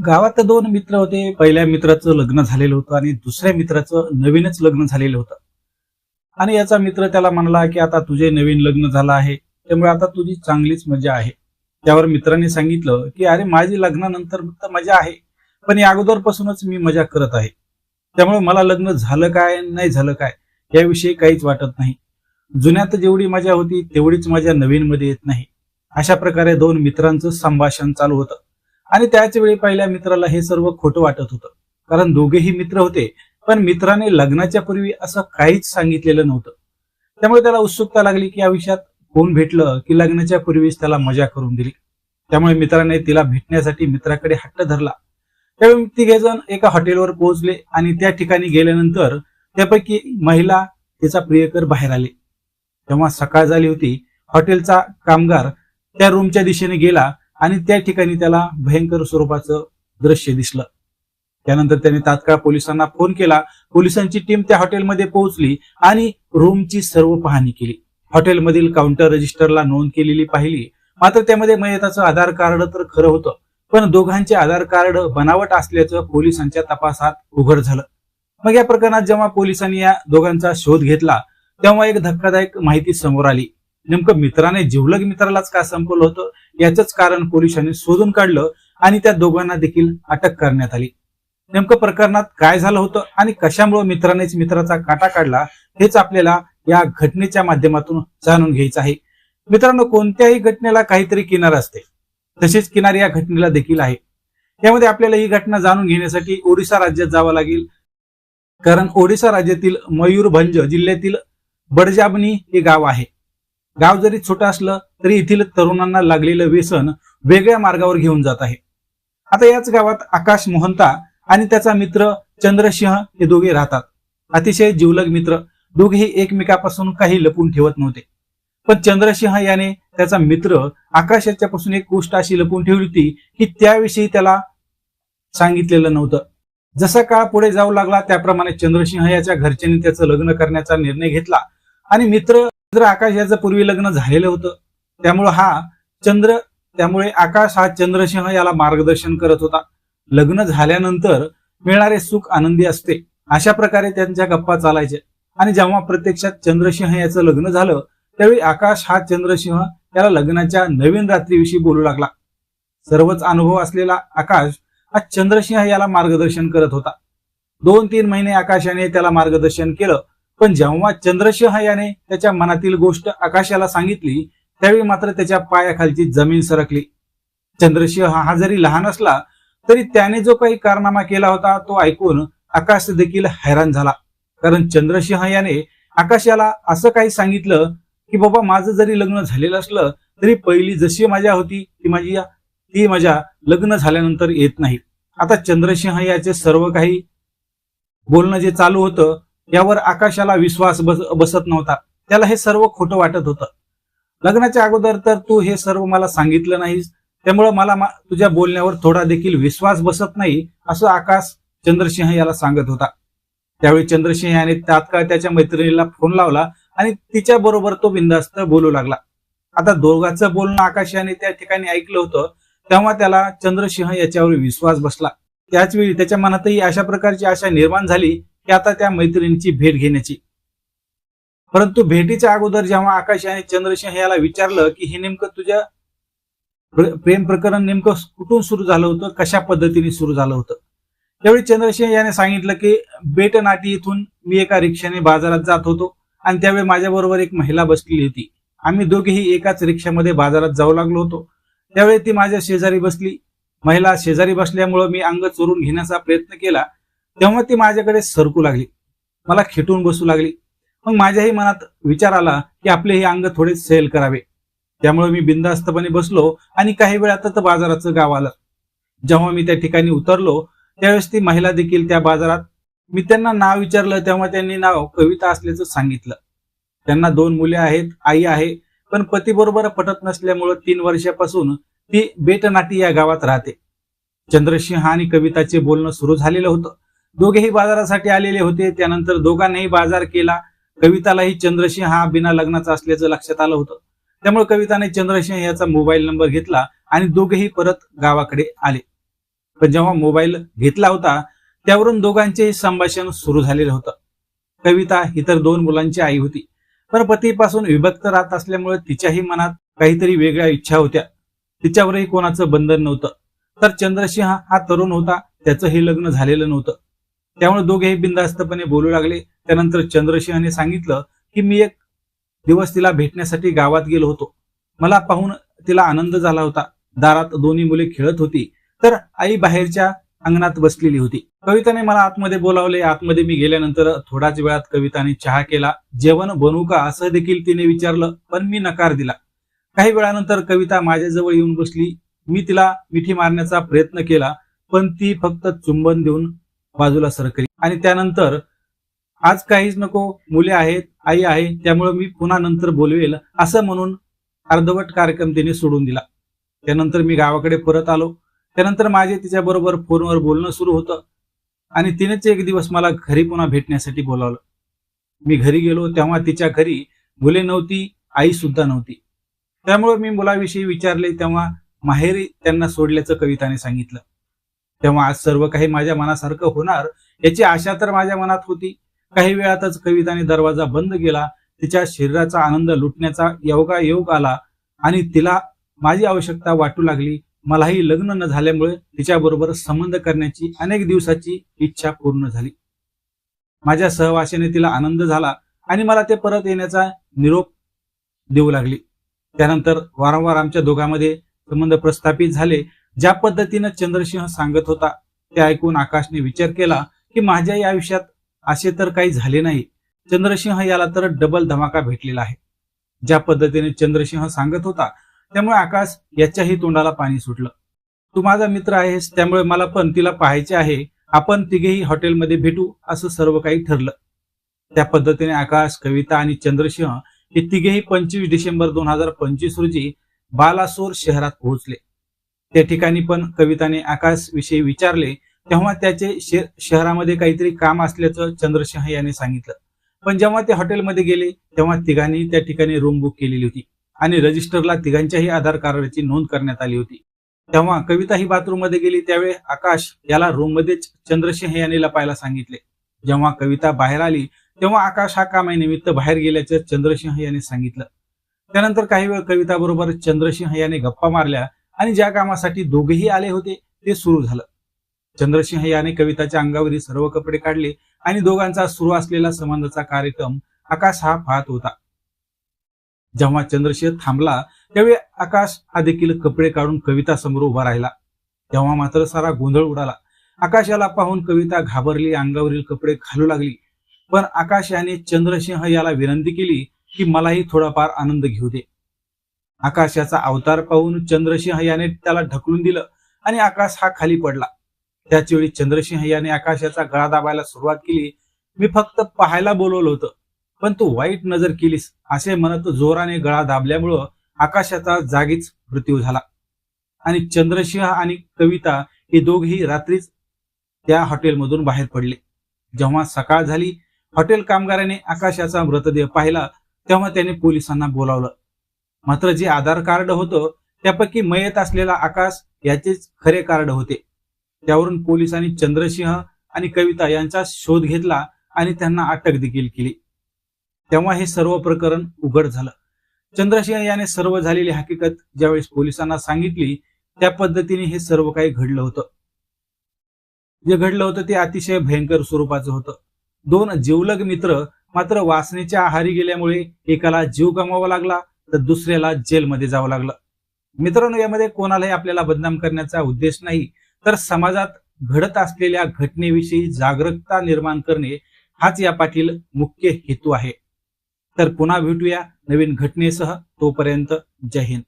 गावात दोन मित्र होते. पहिल्या मित्राचं लग्न झालेलं होतं आणि दुसऱ्या मित्राचं नवीनच लग्न झालेलं होतं. आणि याचा मित्र त्याला म्हणाला की आता तुझे नवीन लग्न झालं आहे, त्यामुळे आता तुझी चांगलीच मजा आहे. त्यावर मित्राने सांगितलं की अरे माझी लग्नानंतर फक्त मजा आहे, पण या अगोदरपासूनच मी मजा करत आहे. त्यामुळे मला लग्न झालं काय नाही झालं काय याविषयी काहीच वाटत नाही. जुन्यात जेवढी मजा होती तेवढीच मजा नवीन मध्ये येत नाही. अशा प्रकारे दोन मित्रांचं संभाषण चालू होतं. आणि त्याच वेळी पहिल्या मित्राला हे सर्व खोटं वाटत होतं, कारण दोघेही मित्र होते, पण मित्राने लग्नाच्या पूर्वी असं काहीच सांगितलेलं नव्हतं. त्यामुळे त्याला उत्सुकता लागली की या विषयात कोण भेटलं की लग्नाच्या पूर्वीच त्याला मजा करून दिली. त्यामुळे मित्राने तिला भेटण्यासाठी मित्राकडे हट्ट धरला. त्यावेळी तिघेजण एका हॉटेलवर पोहोचले आणि त्या ठिकाणी गेल्यानंतर त्यापैकी महिला तिचा प्रियकर बाहेर आले. तेव्हा सकाळ झाली होती. हॉटेलचा कामगार त्या रूमच्या दिशेने गेला आणि त्या ठिकाणी त्याला भयंकर स्वरूपाचं दृश्य दिसलं. त्यानंतर त्याने तात्काळ पोलिसांना फोन केला. पोलिसांची टीम त्या हॉटेलमध्ये पोहोचली आणि रूमची सर्व पाहणी केली. हॉटेलमधील काउंटर रजिस्टरला नोंद केलेली पाहिली. मात्र त्यामध्ये मयताचं आधार कार्ड तर खरं होतं, पण दोघांचे आधार कार्ड बनावट असल्याचं पोलिसांच्या तपासात उघड झालं. मग या प्रकरणात जेव्हा पोलिसांनी या दोघांचा शोध घेतला तेव्हा एक धक्कादायक माहिती समोर आली. नेमकं मित्राने जिवलग मित्रालाच का संपवलं होतं याचंच कारण पोलिसांनी शोधून काढलं आणि त्या दोघांना देखील अटक करण्यात आली. नेमकं प्रकरणात काय झालं होतं आणि कशामुळे मित्रानेच मित्राचा काटा काढला हेच आपल्याला या घटनेच्या माध्यमातून जाणून घ्यायचं आहे. मित्रांनो, कोणत्याही घटनेला काहीतरी किनार असते, तसेच किनार या घटनेला देखील आहे. यामध्ये आपल्याला ही घटना जाणून घेण्यासाठी ओडिशा राज्यात जावं लागेल, कारण ओडिशा राज्यातील मयूरभंज जिल्ह्यातील बडजाबनी हे गाव आहे. गाव जरी छोटं असलं तरी येथील तरुणांना लागलेलं व्यसन वेगळ्या मार्गावर घेऊन जात आहे. आता याच गावात आकाश मोहंता आणि त्याचा मित्र चंद्रसिंह हे दोघे राहतात. अतिशय जिवलग मित्र. दोघेही एकमेकापासून काही लपून ठेवत नव्हते. पण चंद्रसिंह याने त्याचा मित्र आकाश याच्यापासून एक गोष्ट अशी लपून ठेवली होती की त्याविषयी त्याला सांगितलेलं नव्हतं. जसा काळ पुढे जाऊ लागला त्याप्रमाणे चंद्रसिंह याच्या घरच्यांनी त्याचं लग्न करण्याचा निर्णय घेतला. आणि मित्र आकाश याचं पूर्वी लग्न झालेलं होतं, त्यामुळे आकाश हा चंद्रसिंह याला मार्गदर्शन करत होता. लग्न झाल्यानंतर मिळणारे सुख आनंदी असते, अशा प्रकारे त्यांच्या गप्पा चालायचे. आणि जेव्हा प्रत्यक्षात चंद्रसिंह याचं लग्न झालं त्यावेळी आकाश हा चंद्रसिंह याला लग्नाच्या नवीन रात्रीविषयी बोलू लागला. सर्वच अनुभव असलेला आकाश हा चंद्रसिंह याला मार्गदर्शन करत होता. 2-3 महिने आकाशाने त्याला मार्गदर्शन केलं, पण जेव्हा चंद्रसिंह याने त्याच्या मनातील गोष्ट आकाशाला सांगितली त्यावेळी मात्र त्याच्या पायाखालची जमीन सरकली. चंद्रसिंह हा जरी लहान असला तरी त्याने जो काही कारनामा केला होता तो ऐकून आकाश देखील हैराण झाला. कारण चंद्रसिंह याने आकाशाला असं काही सांगितलं की बाबा, माझं जरी लग्न झालेलं असलं तरी पहिली जशी मजा होती ती मजा लग्न झाल्यानंतर येत नाही. आता चंद्रसिंह याचे सर्व काही बोलणं जे चालू होतं यावर आकाशाला विश्वास बसत नव्हता. त्याला हे सर्व खोटं वाटत होतं. लग्नाच्या अगोदर तर तू हे सर्व मला सांगितलं नाहीस, त्यामुळं मला तुझ्या बोलण्यावर थोडा देखील विश्वास बसत नाही, असं आकाश चंद्रसिंह याला सांगत होता. त्यावेळी चंद्रसिंह याने तात्काळ त्याच्या मैत्रिणीला फोन लावला आणि तिच्या बरोबर तो बिनधास्त बोलू लागला. आता दोघांचं बोलणं आकाश याने त्या ठिकाणी ऐकलं होतं, तेव्हा त्याला चंद्रसिंह याच्यावर विश्वास बसला. त्याच वेळी त्याच्या मनातही अशा प्रकारची आशा निर्माण झाली की आता त्या मैत्रिणीची भेट घेण्याची. परंतु भेटीच्या अगोदर जेव्हा आकाश याने चंद्रसिंह याला विचारलं की हे नेमकं तुझ्या प्रेम प्रकरण नेमकं कुठून सुरू झालं होतं, कशा पद्धतीने सुरू झालं होतं, त्यावेळी चंद्रसिंह याने सांगितलं की बेटनाटी इथून मी एका रिक्षाने बाजारात जात होतो आणि त्यावेळी माझ्याबरोबर एक महिला बसलेली होती. आम्ही दोघेही एकाच रिक्षामध्ये बाजारात जाऊ लागलो होतो. त्यावेळी ती माझ्या शेजारी बसली. महिला शेजारी बसल्यामुळं मी अंग चोरून घेण्याचा प्रयत्न केला, तेव्हा ती माझ्याकडे सरकू लागली, मला खेटून बसू लागली. मग माझ्याही मनात विचार आला की आपले हे अंग थोडे सैल करावे. त्यामुळे मी बिनधास्तपणे बसलो आणि काही वेळातच बाजाराचं गाव आलं. जेव्हा मी त्या ठिकाणी उतरलो त्यावेळेस ती महिला देखील त्या बाजारात. मी त्यांना नाव विचारलं तेव्हा त्यांनी नाव कविता असल्याचं सांगितलं. त्यांना 2 मुले आहेत, आई आहे, पण पती बरोबर पटत नसल्यामुळं 3 वर्षापासून ती बेटनाटी या गावात राहते. चंद्रसिंह आणि कविताचे बोलणं सुरू झालेलं होतं. दोघेही बाजारासाठी आलेले होते. त्यानंतर दोघांनाही बाजार केला. कवितालाही चंद्रसिंह हा बिना लग्नाचा असल्याचं लक्षात आलं होतं. त्यामुळे कविताने चंद्रसिंह याचा मोबाईल नंबर घेतला आणि दोघेही परत गावाकडे आले. पण जेव्हा मोबाईल घेतला होता त्यावरून दोघांचेही संभाषण सुरू झालेलं होतं. कविता ही तर 2 मुलांची आई होती, पण पतीपासून विभक्त राहत असल्यामुळे तिच्याही मनात काहीतरी वेगळ्या इच्छा होत्या. तिच्यावरही कोणाचं बंधन नव्हतं. तर चंद्रसिंह हा तरुण होता, त्याचंही लग्न झालेलं नव्हतं. त्यामुळे दोघेही बिनधास्तपणे बोलू लागले. त्यानंतर चंद्रसिंहने सांगितलं की मी एक दिवस तिला भेटण्यासाठी गावात गेलो होतो. मला पाहून तिला आनंद झाला होता. दारात दोन्ही मुले खेळत होती, तर आई बाहेरच्या अंगणात बसलेली होती. कविताने मला आतमध्ये बोलावले. आतमध्ये मी गेल्यानंतर थोड्याच वेळात कविताने चहा केला. जेवण बनवू का असं देखील तिने विचारलं, पण मी नकार दिला. काही वेळानंतर कविता माझ्याजवळ येऊन बसली. मी तिला मिठी मारण्याचा प्रयत्न केला, पण ती फक्त चुंबन देऊन बाजूला सरकली आणि त्यानंतर आज काहीच नको, मुले आहेत, आई आहे, त्यामुळे मी पुन्हा नंतर बोलवेल असं म्हणून अर्धवट कार्यक्रम तिने सोडून दिला. त्यानंतर मी गावाकडे परत आलो. त्यानंतर माझे तिच्याबरोबर फोनवर बोलणं सुरू होतं आणि तिनेच एक दिवस मला घरी पुन्हा भेटण्यासाठी बोलावलं. मी घरी गेलो तेव्हा तिच्या घरी मुले नव्हती, आई सुद्धा नव्हती. त्यामुळे मी मुलाविषयी विचारले तेव्हा माहेरी त्यांना सोडल्याचं कविताने सांगितलं. तेव्हा आज सर्व काही माझ्या मनासारखं होणार याची आशा तर माझ्या मनात होती. काही वेळातच कविताने दरवाजा बंद केला. तिच्या शरीराचा आनंद लुटण्याचा योगायोग आला आणि तिला माझी आवश्यकता वाटू लागली. मलाही लग्न न झाल्यामुळे तिच्याबरोबर संबंध करण्याची अनेक दिवसाची इच्छा पूर्ण झाली. माझ्या सहवासाने तिला आनंद झाला आणि मला ते परत येण्याचा निरोप देऊ लागली. त्यानंतर वारंवार आमच्या दोघांमध्ये संबंध प्रस्थापित झाले. ज्या पद्धतीनं चंद्रसिंह सांगत होता ते ऐकून आकाशने विचार केला की माझ्याही आयुष्यात असे तर काही झाले नाही. चंद्रसिंह याला तर डबल धमाका भेटलेला आहे. ज्या पद्धतीने चंद्रसिंह सांगत होता त्यामुळे आकाश याच्याही तोंडाला पाणी सुटलं. तू माझा मित्र आहेस, त्यामुळे मला पण तिला पाहायचे आहे. आपण तिघेही हॉटेलमध्ये भेटू असं सर्व काही ठरलं. त्या पद्धतीने आकाश, कविता आणि चंद्रसिंह हे तिघेही 25 डिसेंबर 2025 रोजी बालासोर शहरात पोहोचले. त्या ठिकाणी पण कविताने आकाश विषयी विचारले तेव्हा त्याचे शहरामध्ये काहीतरी काम असल्याचं चंद्रसिंह याने सांगितलं. पण जेव्हा ते हॉटेलमध्ये गेले तेव्हा तिघांनी त्या ठिकाणी रूम बुक केलेली होती आणि रजिस्टरला तिघांच्याही आधार कार्डाची नोंद करण्यात आली होती. तेव्हा कविता ही बाथरूम मध्ये गेली. त्यावेळी आकाश याला रूम मध्येच चंद्रसिंह याने लपायला सांगितले. जेव्हा कविता बाहेर आली तेव्हा आकाश हा कामानिमित्त बाहेर गेल्याचं चंद्रसिंह याने सांगितलं. त्यानंतर काही वेळ कविता बरोबर चंद्रसिंह याने गप्पा मारल्या आणि ज्या कामासाठी दोघेही आले होते ते सुरू झालं. चंद्रसिंह याने कविताच्या अंगावरील सर्व कपडे काढले आणि दोघांचा सुरू असलेला संबंधाचा कार्यक्रम आकाश हा पाहत होता. जेव्हा चंद्रसिंह थांबला त्यावेळी आकाश हा देखील कपडे काढून कविता समोर उभा राहिला. तेव्हा मात्र सारा गोंधळ उडाला. आकाश याला पाहून कविता घाबरली, अंगावरील कपडे घालू लागली. पण आकाश याने चंद्रसिंह याला विनंती केली की मलाही थोडाफार आनंद घेऊ दे. आकाश याचा अवतार पाहून चंद्रसिंह याने त्याला ढकलून दिलं आणि आकाश हा खाली पडला. त्याच वेळी चंद्रसिंह याने आकाशाचा गळा दाबायला सुरुवात केली. मी फक्त पाहायला बोलवलं होतं, पण तू वाईट नजर केलीस असे म्हणत जोराने गळा दाबल्यामुळं आकाशाचा जागीच मृत्यू झाला आणि चंद्रसिंह आणि कविता हे दोघेही रात्रीच त्या हॉटेलमधून बाहेर पडले. जेव्हा सकाळ झाली हॉटेल कामगाराने आकाशाचा मृतदेह पाहिला तेव्हा त्याने पोलिसांना बोलावलं. मात्र जे आधार कार्ड होतं त्यापैकी मयत असलेला आकाश याचेच खरे कार्ड होते. त्यावरून पोलिसांनी चंद्रसिंह आणि कविता यांचा शोध घेतला आणि त्यांना अटक देखील केली. तेव्हा हे सर्व प्रकरण उघड झालं. चंद्रसिंह याने सर्व झालेली हकीकत ज्यावेळेस पोलिसांना सांगितली त्या पद्धतीने हे सर्व काही घडलं होतं. जे घडलं होतं ते अतिशय भयंकर स्वरूपाचं होतं. 2 जिवलग मित्र मात्र वासनेच्या आहारी गेल्यामुळे एकाला जीव गमवावा लागला तर दुसऱ्याला जेलमध्ये जावं लागलं. मित्रांनो, यामध्ये कोणालाही आपल्याला बदनाम करण्याचा उद्देश नाही, तर समाजात घडत असलेल्या घटनेविषयी जागरूकता निर्माण करणे हाच या पाठील मुख्य हेतू आहे. तर पुन्हा भेटूया नवीन घटनेसह. तोपर्यंत जय हिंद.